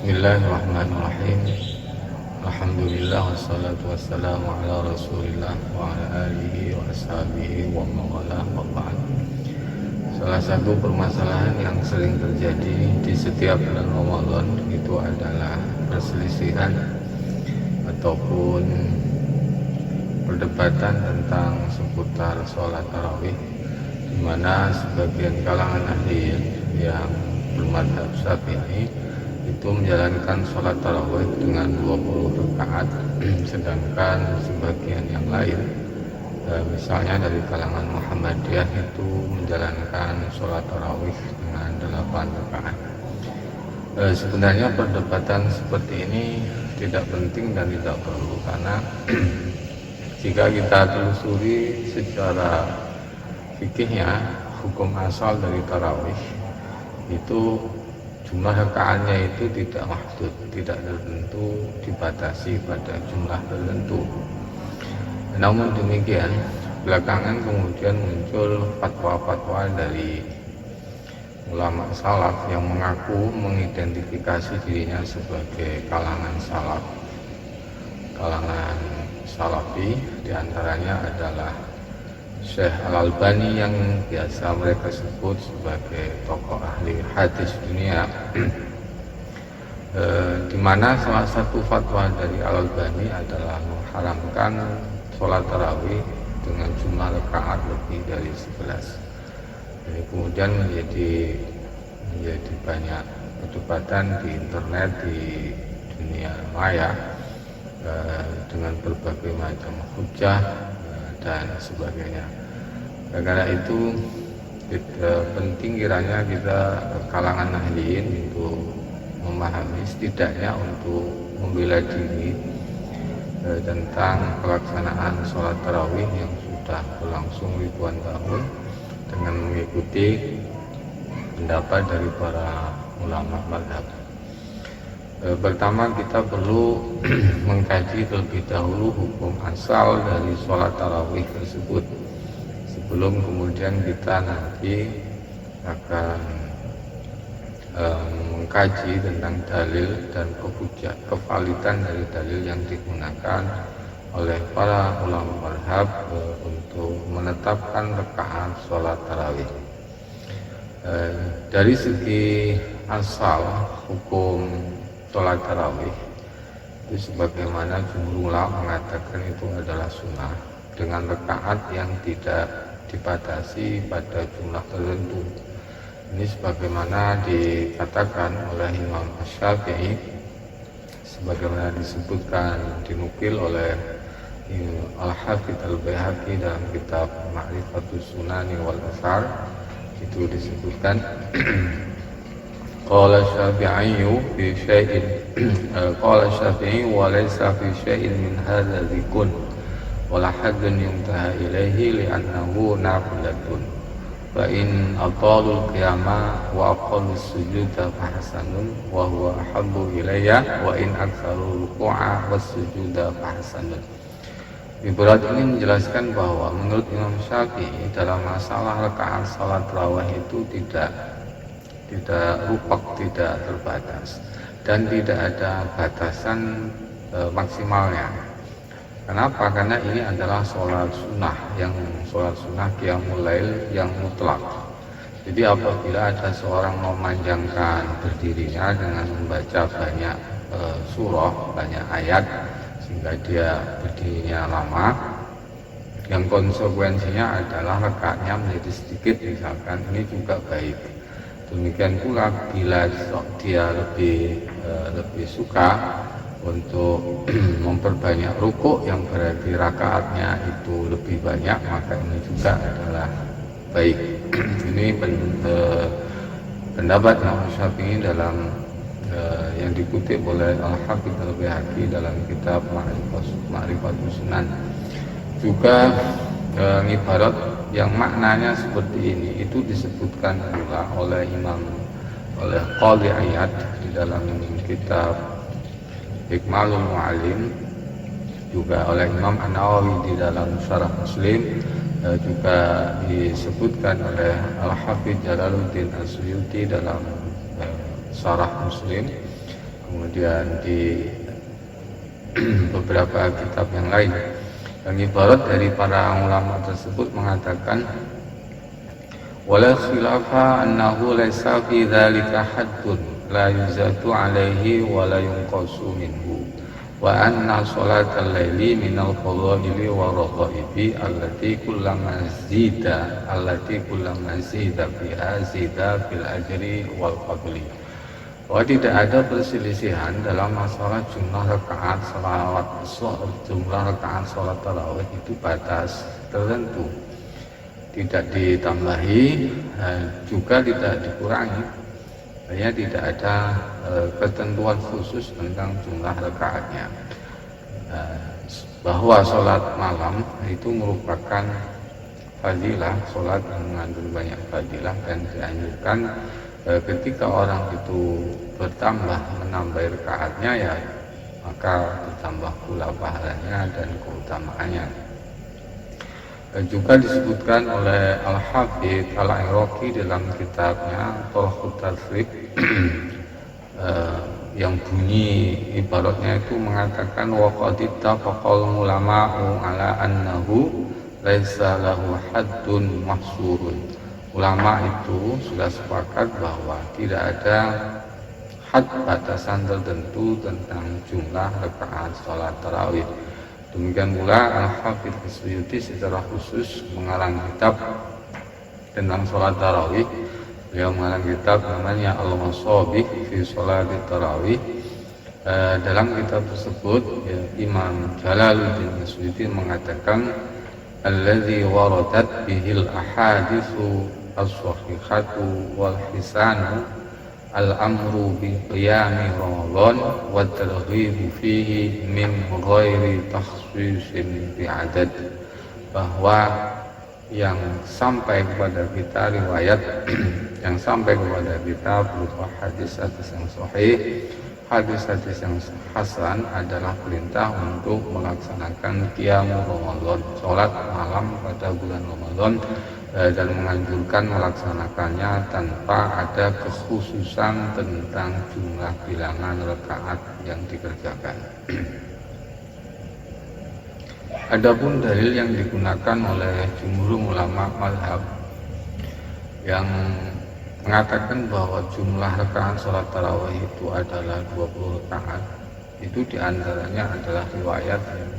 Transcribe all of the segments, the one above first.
Bismillahirrahmanirrahim. Alhamdulillah wassalatu wassalamu ala Rasulillah wa ala alihi wa ashabihi wa mawalah wa ba'd. Salah satu permasalahan yang sering terjadi di setiap bulan Ramadan itu adalah perselisihan ataupun perdebatan tentang seputar sholat tarawih, di mana sebagian kalangan ahli yang bermadhab Syafi'i itu menjalankan sholat tarawih dengan 20 rakaat, sedangkan sebagian yang lain, misalnya dari kalangan Muhammadiyah, itu menjalankan sholat tarawih dengan 8 rakaat. Sebenarnya perdebatan seperti ini tidak penting dan tidak perlu, karena jika kita telusuri secara fikihnya, hukum asal dari tarawih itu jumlah rakaatnya itu tidak mahdud, tidak tertentu, dibatasi pada jumlah tertentu. Namun demikian, belakangan kemudian muncul fatwa-fatwa dari ulama salaf yang mengaku mengidentifikasi dirinya sebagai kalangan salaf, kalangan salafi. Diantaranya adalah Syekh Al-Albani yang biasa mereka sebut sebagai tokoh ahli hadis dunia, di mana salah satu fatwa dari Al-Albani adalah mengharamkan sholat tarawih dengan jumlah rakaat lebih dari 11. Ini kemudian menjadi banyak perdebatan di internet, di dunia maya, dengan berbagai macam hujah dan sebagainya. Karena itu penting kiranya kita kalangan ahliin untuk memahami, setidaknya untuk membela diri tentang pelaksanaan sholat tarawih yang sudah berlangsung ribuan tahun dengan mengikuti pendapat dari para ulama mazhab. Pertama, kita perlu mengkaji terlebih dahulu hukum asal dari sholat tarawih tersebut, sebelum kemudian kita nanti akan mengkaji tentang dalil dan kevalidan dari dalil yang digunakan oleh para ulama mazhab untuk menetapkan rakaat sholat tarawih. Dari segi asal hukum sholat tarawih itu, sebagaimana jumhur ulama mengatakan itu adalah sunnah dengan rakaat yang tidak dibatasi pada jumlah tertentu. Ini sebagaimana dikatakan oleh Imam Syafi'i, sebagaimana disebutkan, dinukil oleh Al-Hafidz Al-Baihaqi dalam kitab Ma'rifatus Sunani wal Athar. Itu disebutkan Qala Syafi'i fi syai'in qala Syafi'i wa laysa fi syai'in min hadza dzikun wala haddun yuntaha ilaihi li'annahu nafilatun fa in atalul qiyama wa aqallus sujuda fa hasanun wa huwa ahabbu ilayya wa in aktsaru ruku'a was sujuda fa hasanun. Ibarat ini menjelaskan bahwa menurut Imam Syafi'i dalam masalah rakaat salat tarawih itu tidak rupak, tidak terbatas, dan tidak ada batasan maksimalnya. Kenapa? Karena ini adalah sholat sunnah qiyamul lail yang mutlak. Jadi apabila ada seorang memanjangkan berdirinya dengan membaca banyak surah, banyak ayat, sehingga dia berdirinya lama, yang konsekuensinya adalah rakaatnya menjadi sedikit misalkan, ini juga baik. Demikian pula bila dia lebih suka untuk memperbanyak rukuk yang berarti rakaatnya itu lebih banyak, maka ini juga adalah baik. Ini pendapat Imam Syafi'i dalam yang dikutip oleh Al-Hafidz Al-Baihaqi dalam kitab Ma'rifatus Sunan. Juga ibarat yang maknanya seperti ini itu disebutkan pula oleh Qadhi Iyad di dalam kitab Ikmalul Mu'allim, juga oleh Imam An-Nawawi di dalam Syarah Muslim, juga disebutkan oleh Al-Hafidz Jalaluddin As-Suyuti dalam Syarah Muslim. kemudian di beberapa kitab yang lain. Yang ibarat dari para ulama tersebut mengatakan wala khilafa annahu laysa fi dzalika haddun la yuzatu alaihi wa la yunqasu minhu wa anna salatal laili minal fadhaili wa raqaibi allati kullama zida fiha zida fil ajri wal fadli. Bahwa tidak ada perselisihan dalam masalah jumlah rakaat salat tarawih itu batas tertentu, tidak ditambahi juga tidak dikurangi. Hanya tidak ada ketentuan khusus tentang jumlah rakaatnya. Bahwa sholat malam itu merupakan fadilah, sholat yang mengandung banyak fadilah, dan dianjurkan ketika orang itu bertambah menambah rakaatnya, ya maka bertambah pula pahalanya dan keutamaannya. Juga disebutkan oleh Al-Hafidz Al-Iraqi dalam kitabnya Talkhut Tasrif yang bunyi ibaratnya itu mengatakan wa qad ittafaqal ulama'u ala annahu laisa lahu haddun mahsurun. Ulama itu sudah sepakat bahwa tidak ada had, batasan tertentu tentang jumlah rakaat salat tarawih. Demikian pula Al-Hafidz As-Suyuti secara khusus mengarang kitab tentang sholat tarawih. Beliau mengarang kitab namanya Al-Masabih fi Sholat Tarawih. Dalam kitab tersebut Imam Jalaluddin As-Suyuti mengatakan alladzi waradat bihil ahaditsu as-sahihatu wal hisanu al-amru bi qiyami Ramadan wa targhibu fihi min ghairi takhsisin bi adad. Bahwa yang sampai kepada kita riwayat yang sampai kepada kita berupa hadis-hadis yang sahih, hadis-hadis yang hasan adalah perintah untuk melaksanakan qiyamul Ramadan, salat malam pada bulan Ramadan, dan menganjurkan melaksanakannya tanpa ada kekhususan tentang jumlah bilangan rakaat yang dikerjakan. Adapun dalil yang digunakan oleh jumhur ulama mazhab yang mengatakan bahwa jumlah rakaat salat tarawih itu adalah 20 rakaat, itu diantaranya adalah riwayat yang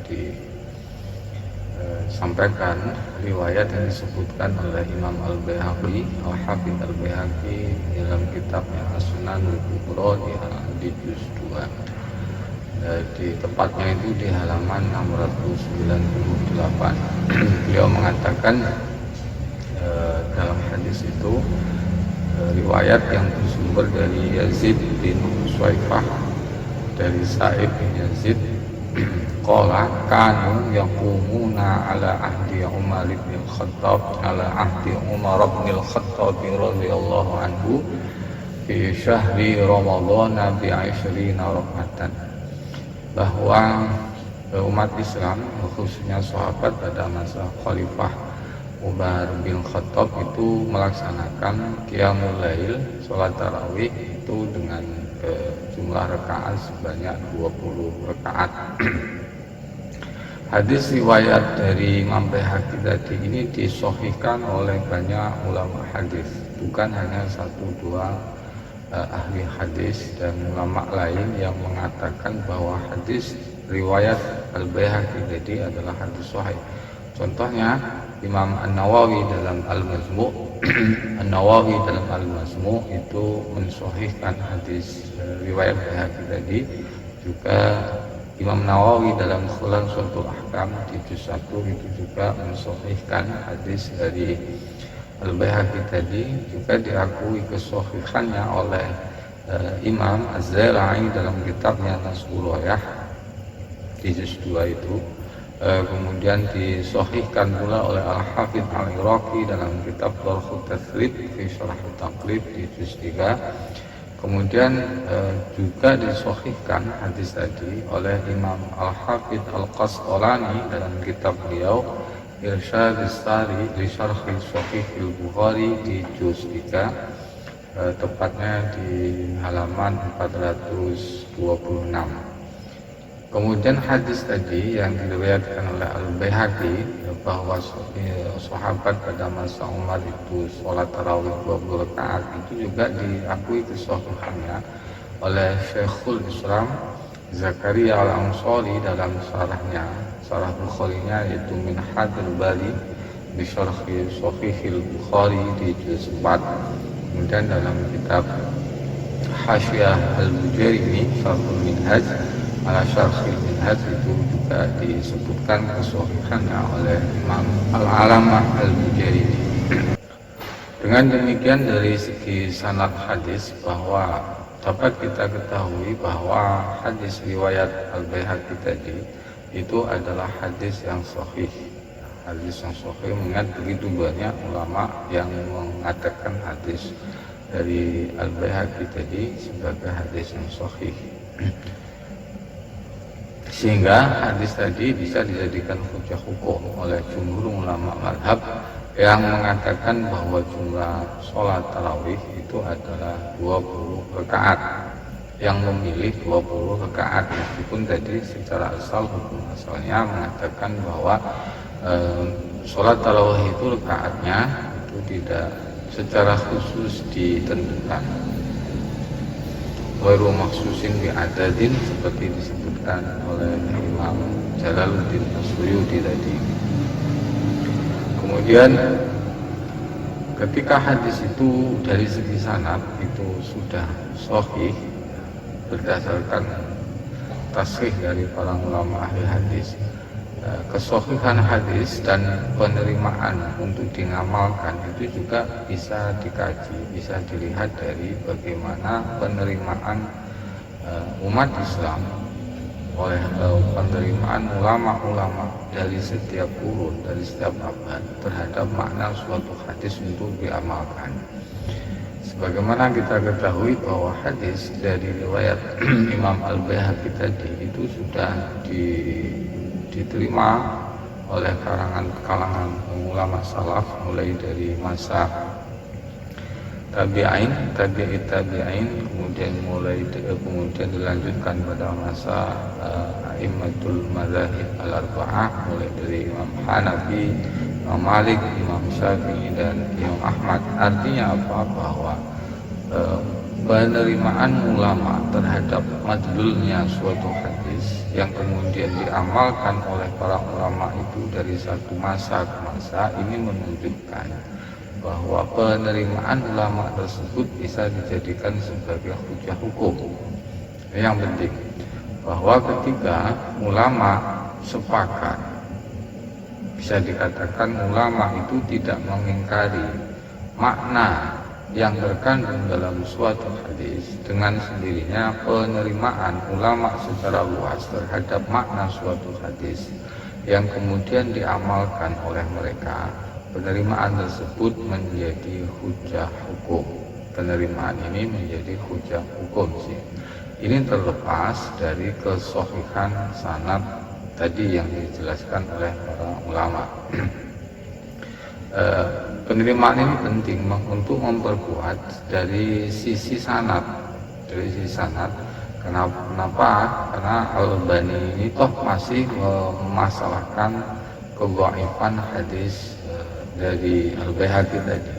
disampaikan, riwayat yang disebutkan oleh Imam Al-Baihaqi, Al-Hafidz Al-Baihaqi dalam kitabnya As-Sunan Al-Kubra di juz 2. Di tepatnya itu di halaman 698. Beliau mengatakan dalam hadis itu riwayat yang bersumber dari Yazid bin Suwaifah dari Sa'id bin Yazid qala kanu yaqumuna ala ahdi Umar bin Khattab radhiyallahu anhu fi syahri Ramadhan bi 20 raka'atan. Bahwa umat Islam khususnya sahabat pada masa Khalifah Umar bin Khattab itu melaksanakan qiyamul lail, sholat tarawih itu dengan jumlah rakaat sebanyak 20 rakaat. Hadis riwayat dari Imam Baihaqi tadi ini disahihkan oleh banyak ulama hadis, bukan hanya 1-2 ahli hadis dan ulama lain yang mengatakan bahwa hadis riwayat Al-Baihaqi tadi adalah hadis sahih. Contohnya Imam An-Nawawi dalam Al-Majmu' itu mensahihkan hadis riwayat Baihaqi tadi. Juga Imam Nawawi dalam Khulasatul Ahkam di juz 1 itu juga mensahihkan hadis dari Al-Baihaqi tadi. Juga diakui kesahihannya oleh Imam Az-Zailai dalam kitabnya Nasbur Rayah di juz 2 itu. Kemudian disahihkan pula oleh Al-Hafidz Al-Iraqi dalam kitab Talkhut Tasrif fi Syarh Taqrib di juz 3. Kemudian juga disahihkan hadis tadi oleh Imam Al-Hafidz Al-Qasqalani dalam kitab beliau Irsyadus Sari li Syarh Sahih Al-Bukhari di juz 3. tepatnya di halaman 426. Kemudian hadis tadi yang diriwayatkan oleh Al-Baihaqi bahwa sahabat pada masa Umar itu sholat tarawih 20 rakaat itu juga diakui kesahihannya oleh Syekhul Islam Zakaria Al-Ansari dalam sarah Bukhari-nya, yaitu Minhajul Bari bi Syarhi Shahihil Bukhari di juz 4. Kemudian dalam kitab Hasyiah Al-Bujairimi Syarhul Minhaj ala Syarhil Minhaj itu juga disebutkan kesahihannya oleh Imam Al-Alamah Al-Bujairimi. Dengan demikian dari segi sanad hadis bahwa dapat kita ketahui bahwa hadis riwayat Al-Baihaqi tadi itu adalah hadis yang sahih. Hadis yang sahih, mengingat begitu banyak ulama yang mengatakan hadis dari Al-Baihaqi tadi sebagai hadis yang sahih. Sehingga hadis tadi bisa dijadikan hujah hukum oleh jumhur ulama mazhab yang mengatakan bahwa jumlah sholat tarawih itu adalah 20 rakaat, yang memilih 20 rakaat, meskipun tadi secara asal hukum asalnya mengatakan bahwa sholat tarawih itu rakaatnya itu tidak secara khusus ditentukan, wairu maksusin bi adadin, seperti disebutkan oleh Imam Jalaluddin As-Suyuti tadi. Kemudian ketika hadis itu dari segi sanad itu sudah sahih berdasarkan tasrih dari para ulama ahli hadis, kesahihan hadis dan penerimaan untuk diamalkan itu juga bisa dikaji, bisa dilihat dari bagaimana penerimaan umat Islam oleh penerimaan ulama-ulama dari setiap kurun, dari setiap abad terhadap makna suatu hadis untuk diamalkan. Sebagaimana kita ketahui bahwa hadis dari riwayat Imam Al-Baihaqi tadi itu sudah diterima oleh kalangan ulama salaf mulai dari masa tabi'in, kemudian dilanjutkan pada masa a'immatul madzhab al-arba'ah, mulai dari Imam Hanafi, Imam Malik, Imam Syafi'i dan Imam Ahmad. Artinya apa? Bahwa penerimaan ulama terhadap madlulnya suatu hadis yang kemudian diamalkan oleh para ulama itu dari satu masa ke masa ini menunjukkan bahwa penerimaan ulama tersebut bisa dijadikan sebagai hujah hukum. Yang penting bahwa ketika ulama sepakat, bisa dikatakan ulama itu tidak mengingkari makna yang terkandung dalam suatu hadis, dengan sendirinya penerimaan ulama secara luas terhadap makna suatu hadis yang kemudian diamalkan oleh mereka, penerimaan tersebut menjadi hujah hukum. Penerimaan ini menjadi hujah hukum sih. Ini terlepas dari kesahihan sanad tadi yang dijelaskan oleh para ulama. Penerimaan ini penting untuk memperkuat dari sisi sanad. Kenapa? Karena Al-Albani ini toh masih memasalahkan kedhaifan hadis dari Al-Baihaqi tadi.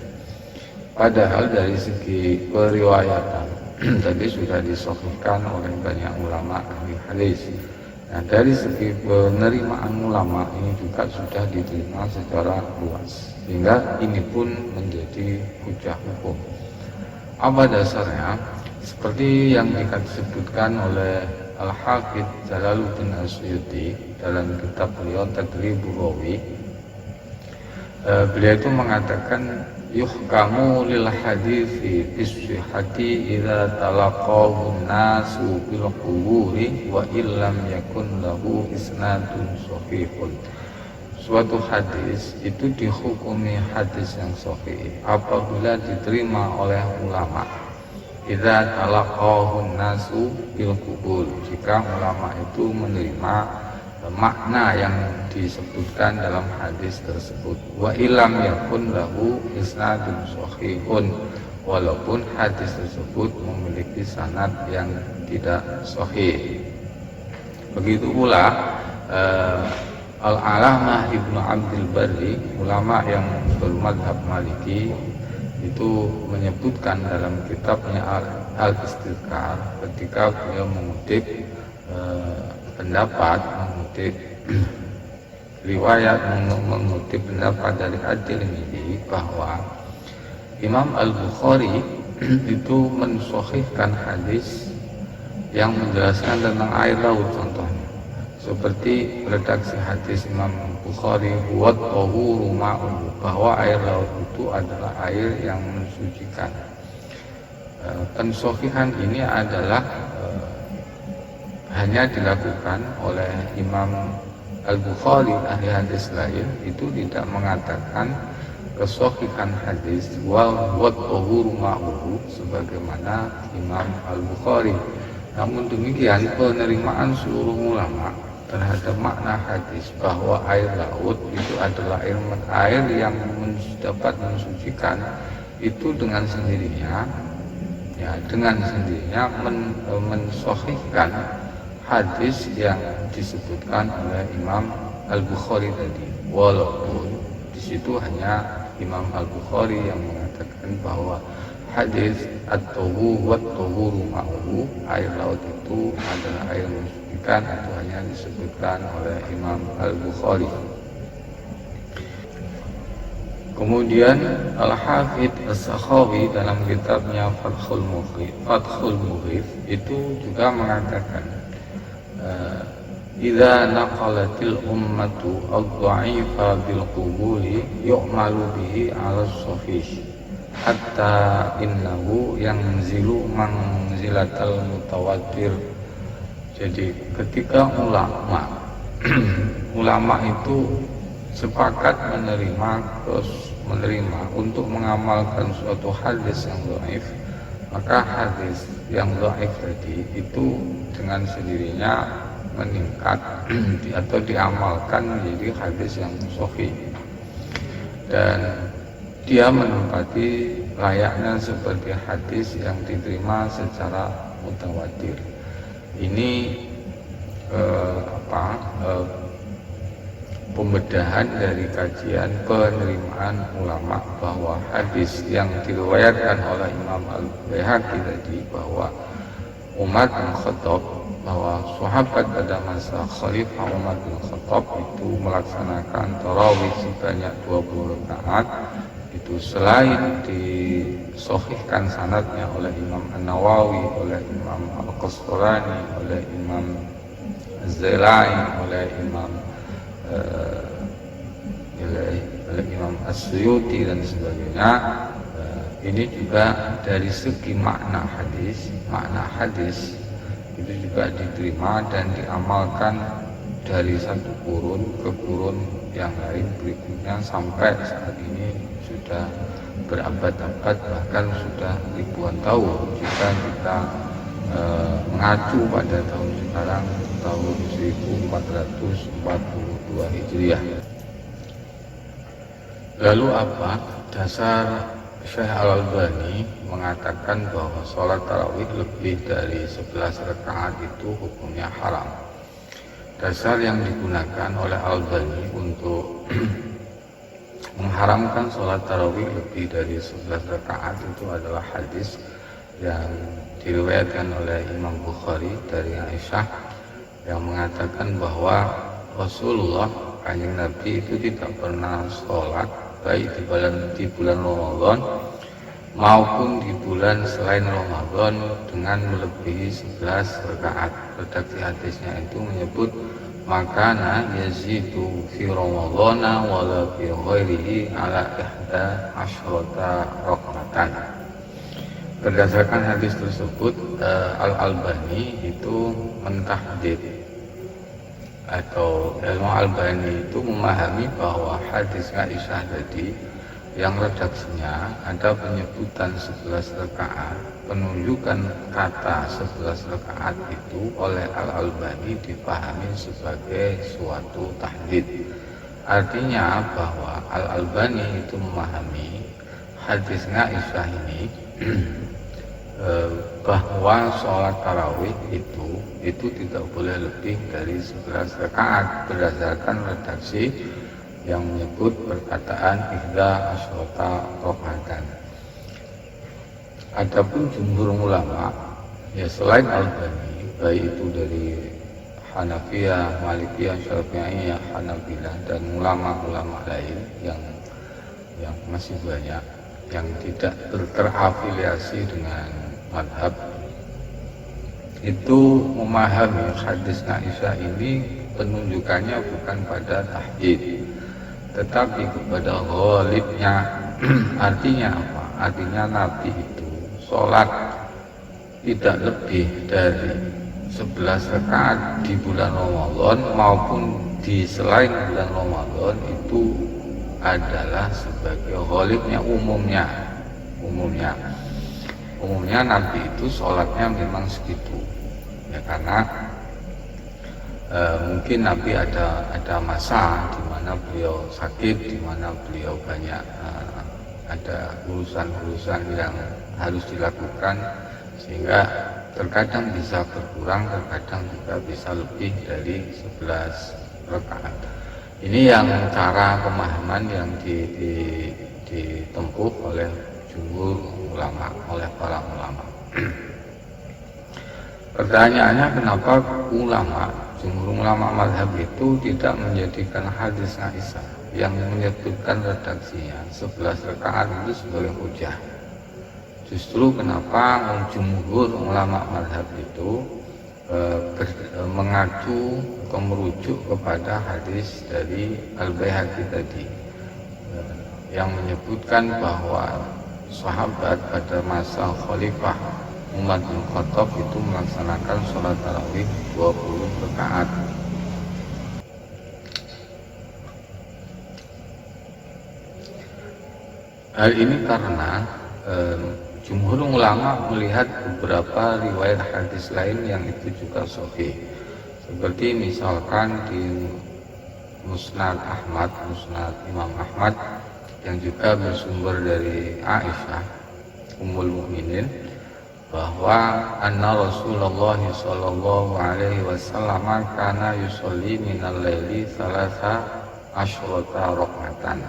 Padahal dari segi periwayatan tadi sudah disahihkan oleh banyak ulama ahli hadis. Nah, dari segi penerimaan ulama ini juga sudah diterima secara luas, sehingga ini pun menjadi hujah hukum. Apa dasarnya? Seperti yang disebutkan oleh Al-Hafidz Jalaluddin As-Suyuti dalam kitab beliau Tadribur Rawi. Beliau itu mengatakan yuhkamu lil hadithi bisihhati idza talaqahu nasu bil quburi wa illam yakun lahu isnadun sahihun. Suatu hadis itu dihukumi hadis yang sahih apabila diterima oleh ulama. Idza talaqahu nasu bil qubur, jika ulama itu menerima makna yang disebutkan dalam hadis tersebut. Wa ilam yakun lahu isnadun sahihun, walaupun hadis tersebut memiliki sanad yang tidak sahih. Begitu pula Al-Alamah Ibnu Abdul Barri, ulama yang bermadhab Maliki, itu menyebutkan dalam kitabnya Al-Istidkar ketika beliau mengutip pendapat, mengutip riwayat, mengutip pendapat dari At-Tirmidzi bahwa Imam Al-Bukhari itu mensahihkan hadis yang menjelaskan tentang air laut, contohnya seperti redaksi hadis Imam Bukhari buat tahuru ma'u, bahwa air laut itu adalah air yang mensucikan. Pensahihan ini adalah hanya dilakukan oleh Imam Al-Bukhari. Ahli hadis lain itu tidak mengatakan kesahihan hadis buat tahuru ma'u sebagaimana Imam Al-Bukhari. Namun demikian, penerimaan seluruh ulama terhadap makna hadis bahwa air laut itu adalah air yang dapat mensucikan, itu dengan sendirinya mensahihkan hadis yang disebutkan oleh Imam Al-Bukhari tadi, walaupun di situ hanya Imam Al-Bukhari yang mengatakan bahwa hadis at-tahuru wat-tahuru ma'uhu, air laut itu adalah air mensucikan, itu hanya disebutkan oleh Imam Al-Bukhari. Kemudian Al-Hafidz As-Sakhawi dalam kitabnya Fathul Mughith itu juga mengatakan idza naqalatil ummatu ad-dha'ifa bil qubuli yu'malu bihi 'ala as-sahih hatta innahu yanzilu manzilatal mutawatir. Jadi ketika ulama itu sepakat menerima untuk mengamalkan suatu hadis yang dhaif, maka hadis yang dhaif tadi itu dengan sendirinya meningkat atau diamalkan menjadi hadis yang sahih, dan dia menempati layaknya seperti hadis yang diterima secara mutawatir. Ini pembedahan dari kajian penerimaan ulama bahwa hadis yang diriwayatkan oleh Imam Al-Baihaqi tadi, bahwa Umar bin Khattab, bahwa sahabat pada masa Khalifah Umar bin Khattab itu melaksanakan tarawih sebanyak 20 rakaat, itu selain disahihkan sanadnya oleh Imam An-Nawawi, oleh Imam Al-Qastalani, oleh Imam Az-Zailai, oleh Imam As-Suyuti dan sebagainya, ini juga dari segi makna hadis itu juga diterima dan diamalkan dari satu kurun ke kurun yang lain berikutnya sampai saat ini sudah berabad-abad, bahkan sudah ribuan tahun jika kita mengacu pada tahun sekarang, tahun 1442 Hijriah. Lalu apa dasar Syekh Al-Albani mengatakan bahwa sholat tarawih lebih dari 11 rakaat itu hukumnya haram? Dasar yang digunakan oleh Al-Albani untuk mengharamkan sholat tarawih lebih dari 11 rakaat itu adalah hadis yang diriwayatkan oleh Imam Bukhari dari Aisyah yang mengatakan bahwa Rasulullah Kanjeng Nabi itu tidak pernah sholat baik di bulan Ramadan maupun di bulan selain Ramadan dengan melebihi 11 rakaat. Redaksi hadisnya itu menyebut makana yazidu fi Ramadana wala fi ghairihi ala ihda asyrata rakaatan. Berdasarkan hadis tersebut, Al-Albani itu mentahdid, atau Al-Albani itu memahami bahwa hadis Aisyah tadi yang redaksinya ada penyebutan 11 rakaat, penunjukan kata 11 rakaat itu oleh Al-Albani dipahami sebagai suatu tahdid. Artinya bahwa Al-Albani itu memahami hadis Aisyah ini bahwa sholat tarawih itu tidak boleh lebih dari 11 rakaat berdasarkan redaksi yang menyebut perkataan ihda asyrota rakaatan. Adapun jumhur ulama, ya selain Al-Albani, baik itu dari Hanafiyah, Malikiyah, Syafi'iyah, Hanabilah dan ulama-ulama lain yang masih banyak yang tidak terafiliasi dengan madhab, itu memahami hadis Aisyah ini penunjukannya bukan pada tahdid tetapi kepada ghalibnya. Artinya apa? Artinya Nabi itu sholat tidak lebih dari 11 rakaat di bulan Ramadan maupun di selain bulan Ramadan itu adalah sebagai ghalibnya. Umumnya Nabi itu sholatnya memang segitu ya, karena mungkin Nabi ada masa di mana beliau sakit, di mana beliau banyak ada urusan-urusan yang harus dilakukan, sehingga terkadang bisa berkurang, terkadang juga bisa lebih dari 11 rakaat. Ini yang cara pemahaman yang ditempuh oleh jumhur ulama, oleh para ulama. Pertanyaannya, kenapa jumhur ulama mazhab itu tidak menjadikan hadis Aisyah yang menyebutkan redaksinya 11 rakaat itu sebagai hujah? Justru kenapa jumhur ulama mazhab itu mengacu atau merujuk kepada hadis dari Al-Baihaqi tadi yang menyebutkan bahwa sahabat pada masa Khalifah Umar bin Khattab itu melaksanakan sholat tarawih 20 rakaat. Hal ini karena jumhur ulama melihat beberapa riwayat hadis lain yang itu juga sahih, seperti misalkan di Musnad Imam Ahmad yang juga bersumber dari Aisyah Ummul Mukminin, bahwa anna Rasulullah sallallahu alaihi wasallam kana yusolli minal laili salasa asyrata rakaatan.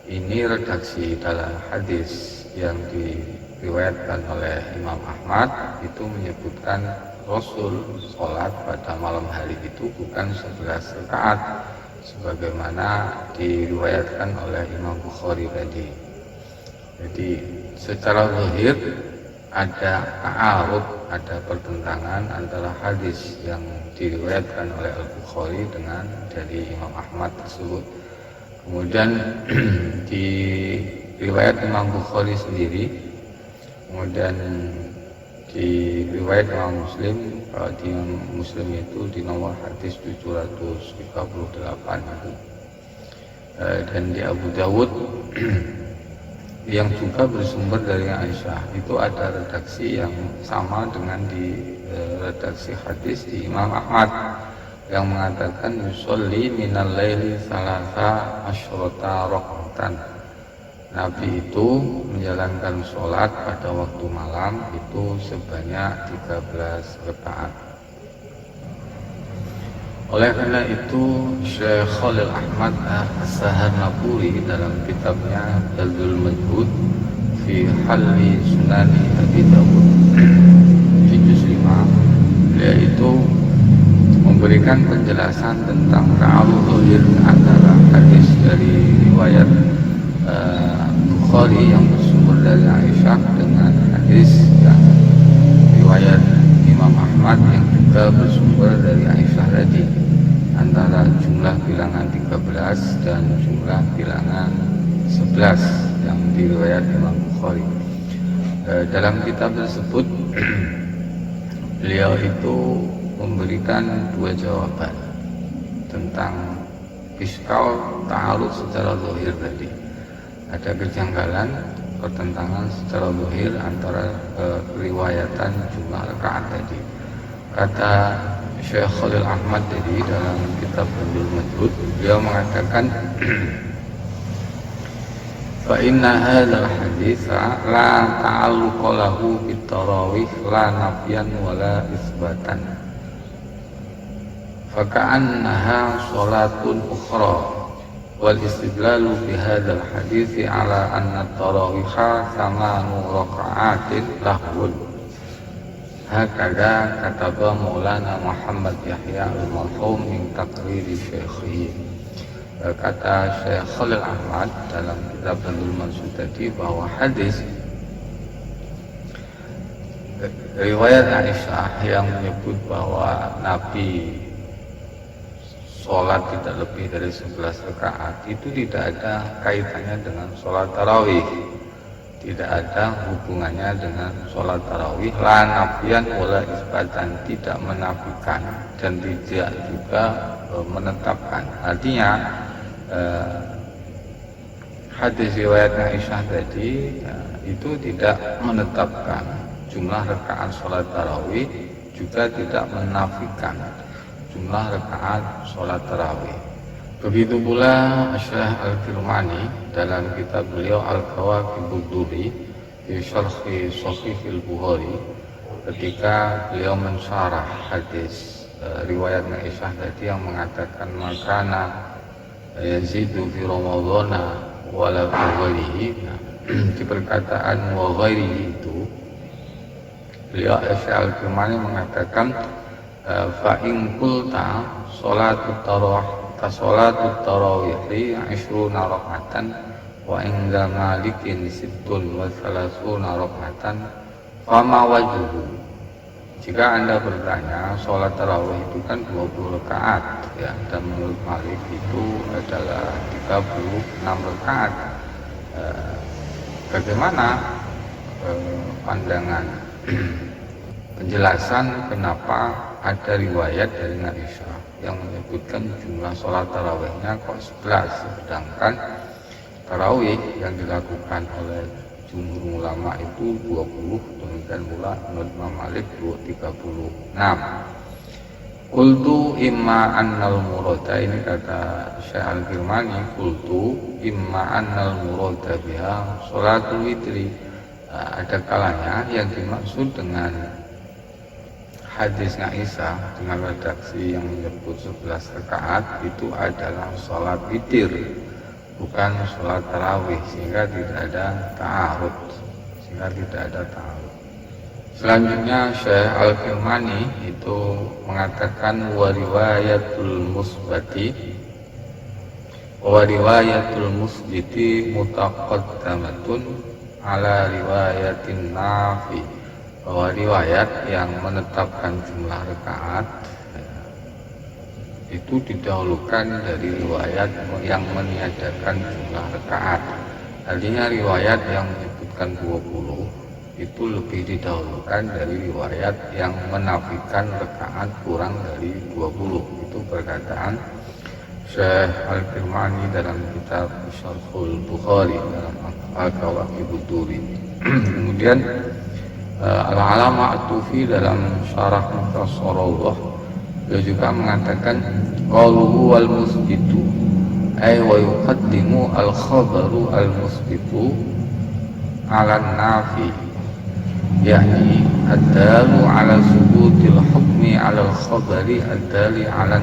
Ini redaksi dalam hadis yang diriwayatkan oleh Imam Ahmad, itu menyebutkan Rasul sholat pada malam hari itu bukan 11 rakaat sebagaimana diriwayatkan oleh Imam Bukhari tadi. Jadi secara zahir ada ta'arud, ada pertentangan antara hadis yang diriwayatkan oleh Al-Bukhari dengan dari Imam Ahmad tersebut. Kemudian di riwayat Imam Bukhari sendiri, kemudian di riwayat Imam Muslim, di Muslim itu di nomor hadis 738 itu, dan di Abu Dawud yang juga bersumber dari Aisyah itu ada redaksi yang sama dengan di redaksi hadis di Imam Ahmad yang mengatakan yusolli minal laili salasa asyrata rakaatan. Nabi itu menjalankan sholat pada waktu malam itu sebanyak 13 rakaat. Oleh karena itu, Syekh Khalil Ahmad As-Saharnapuri dalam kitabnya Baldul Majhud fi Halli Sunani Abi Dawud di juz 5, yaitu memberikan penjelasan tentang ta'arud zahir antara hadis dari riwayat Bukhari yang bersumber dari Aisyah dengan hadis yang riwayat Imam Ahmad yang juga bersumber dari Aisyah tadi, antara jumlah bilangan 13 dan jumlah bilangan 11 yang diriwayat Imam Bukhari. Dalam kitab tersebut beliau itu memberikan dua jawaban tentang fiskal ta'arud secara zahir tadi. Ada kejanggalan, pertentangan secara zahir antara riwayatan jumlah rakaat tadi. Kata Syekh Khalil Ahmad tadi dalam kitab Baldul Majhud, beliau mengatakan fa inna hadzal haditsa la ta'alluqa lahu bit tarawih la nafyan wala isbatan fa ka'annaha shalatun ukhra wal istidlalu bi hadzal hadithi ala anna tarawiha samanu raka'atin lahun. Hakada kataba Maulana Muhammad Yahya al-Marhum min taqriri syekhi. Kata Syekh Khalil Ahmad dalam kitab Badrul Mansur tadi bahwa hadis riwayat Aisyah yang menyebut bahwa Nabi sholat tidak lebih dari 11 rakaat itu tidak ada kaitannya dengan sholat tarawih, tidak ada hubungannya dengan sholat tarawih, la nafian wala isbatan, tidak menafikan dan tidak juga menetapkan. Artinya hadis riwayat Aisyah tadi itu tidak menetapkan jumlah rakaat sholat tarawih, juga tidak menafikan jumlah rakaat sholat tarawih. Begitu pula Syekh Al-Kirmani dalam kitab beliau Al-Kawakibud Durri di Syarhi Shahih Al-Bukhari ketika beliau mensyarah hadis riwayat Aisyah tadi yang mengatakan makana yazidu fi ramadhana wala fi ghairihi. Di perkataan wa ghairihi itu beliau Syekh Al-Kirmani mengatakan fa in qulta salatut tarawih Salatut tarawihi 20 raka'atan wa inda Malikin 36 raka'atan fama wajhuhu. Jika Anda bertanya salat tarawih itu kan 20 rakaat ya, dan menurut Malik itu adalah 36 rakaat, bagaimana pandangan penjelasan kenapa ada riwayat dari Aisyah yang menyebutkan jumlah sholat tarawihnya kok 11, sedangkan tarawih yang dilakukan oleh jumhur ulama itu 20, demikian pula menurut Imam Malik 36. Qultu imma annal murada, ini kata Syekh Al-Kirmani, qultu imma annal murada biha sholatul witri. Ada kalanya yang dimaksud dengan hadis Aisyah dengan redaksi yang menyebut 11 rakaat itu adalah sholat witir, bukan sholat tarawih, sehingga tidak ada ta'arud. Selanjutnya Syekh Al-Kirmani itu mengatakan wa riwayatul musbiti mutaqaddamatun ala riwayatin nafi, bahwa riwayat yang menetapkan jumlah rakaat itu didahulukan dari riwayat yang meniadakan jumlah rakaat. Artinya riwayat yang menyebutkan 20 itu lebih didahulukan dari riwayat yang menafikan rakaat kurang dari 20. Itu perkataan Syekh Al-Kirmani dalam kitab Syarhul Bukhari dalam Al-Kawakibud Durri. Kemudian Al-Alama At-Tufi dalam Syarah Mukhtasarullah dia juga mengatakan qauluhu wal musbitu ay wa yuqaddimu al-khabaru al-musbitu ala nafi, yakni ad-dalu ala subutil hukmi ala al-khabari ad-dali ala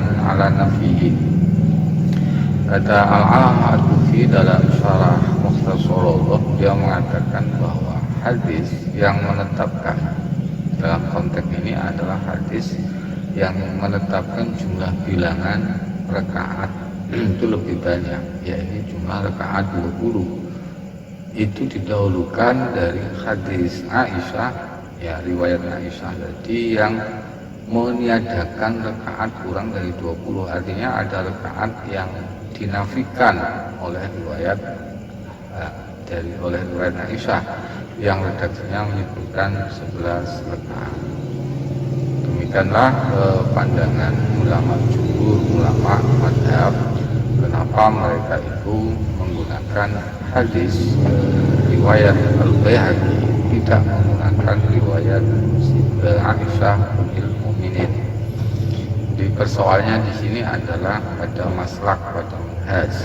nafihi. Kata Al-Alama At-Tufi dalam Syarah Mukhtasarullah dia mengatakan bahwa hadis yang menetapkan dalam konteks ini adalah hadis yang menetapkan jumlah bilangan rakaat itu lebih banyak, yaitu jumlah rakaat 20. Itu didahulukan dari hadis Aisyah, ya riwayat Aisyah tadi yang meniadakan rakaat kurang dari 20. Artinya ada rakaat yang dinafikan oleh riwayat Aisyah yang redaksinya menyebutkan 11 rakaat. Demikianlah pandangan jumhur ulama mazhab kenapa mereka itu menggunakan hadis riwayat Al-Baihaqi, tidak menggunakan riwayat Aisyah Ummul Mukminin. Di persoalannya di sini adalah pada maslak, pada manhaj.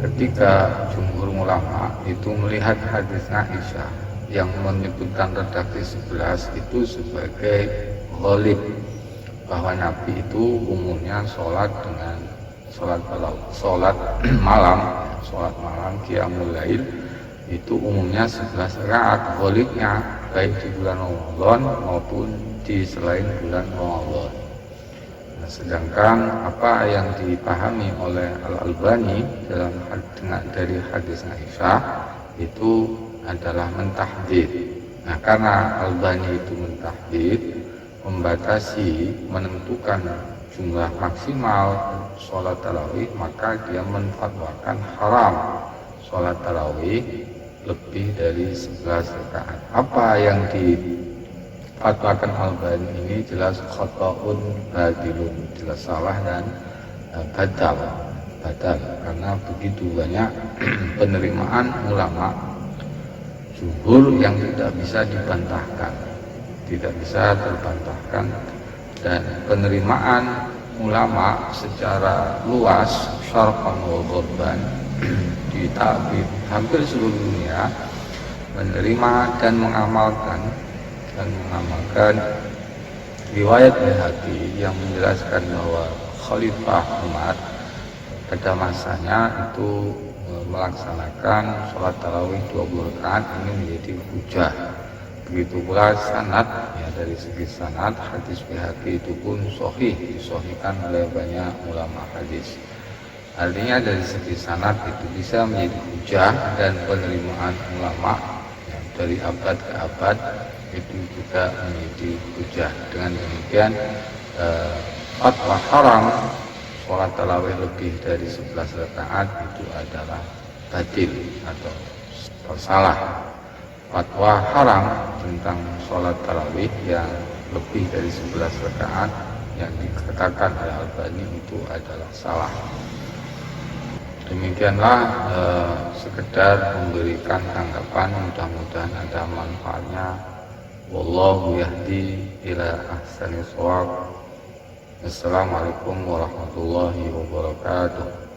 ketika jumhur ulama itu melihat hadis Aisyah yang menyebutkan redaksi 11 itu sebagai ghalib, bahwa Nabi itu umumnya sholat dengan sholat malam qiyamul lail itu umumnya 11 rakaat ghalibnya, baik di bulan Ramadan maupun di selain bulan Ramadan. Sedangkan apa yang dipahami oleh Al-Albani dari hadis Aisyah itu adalah mentahdid. Nah, karena Albani itu mentahdid, membatasi, menentukan jumlah maksimal sholat tarawih, maka dia menfatwakan haram sholat tarawih lebih dari 11 rakaat. Apa yang difatwakan Albani ini jelas khata'un badilun, jelas salah dan badal, karena begitu banyak penerimaan ulama jumhur yang tidak bisa dibantahkan, tidak bisa terbantahkan, dan penerimaan ulama secara luas syarqan wa gharban di hampir seluruh dunia menerima dan mengamalkan riwayat Baihaqi yang menjelaskan bahwa Khalifah Umar pada masanya itu melaksanakan sholat tarawih 20 rakaat ini menjadi hujah. Begitu pula sanad, ya, dari segi sanad hadis Baihaqi itu pun sahih, disahihkan oleh banyak ulama hadis. Artinya dari segi sanad itu bisa menjadi hujah, dan penerimaan ulama ya, dari abad ke abad itu juga menjadi hujah. Dengan demikian fatwa haram sholat tarawih lebih dari 11 rakaat itu adalah batil atau bersalah. Fatwa haram tentang sholat tarawih yang lebih dari 11 rakaat yang dikatakan oleh Albani itu adalah salah. Demikianlah sekedar memberikan tanggapan, mudah-mudahan ada manfaatnya. Wallahu yahdi ila ahsani shawab. Assalamualaikum warahmatullahi wabarakatuh.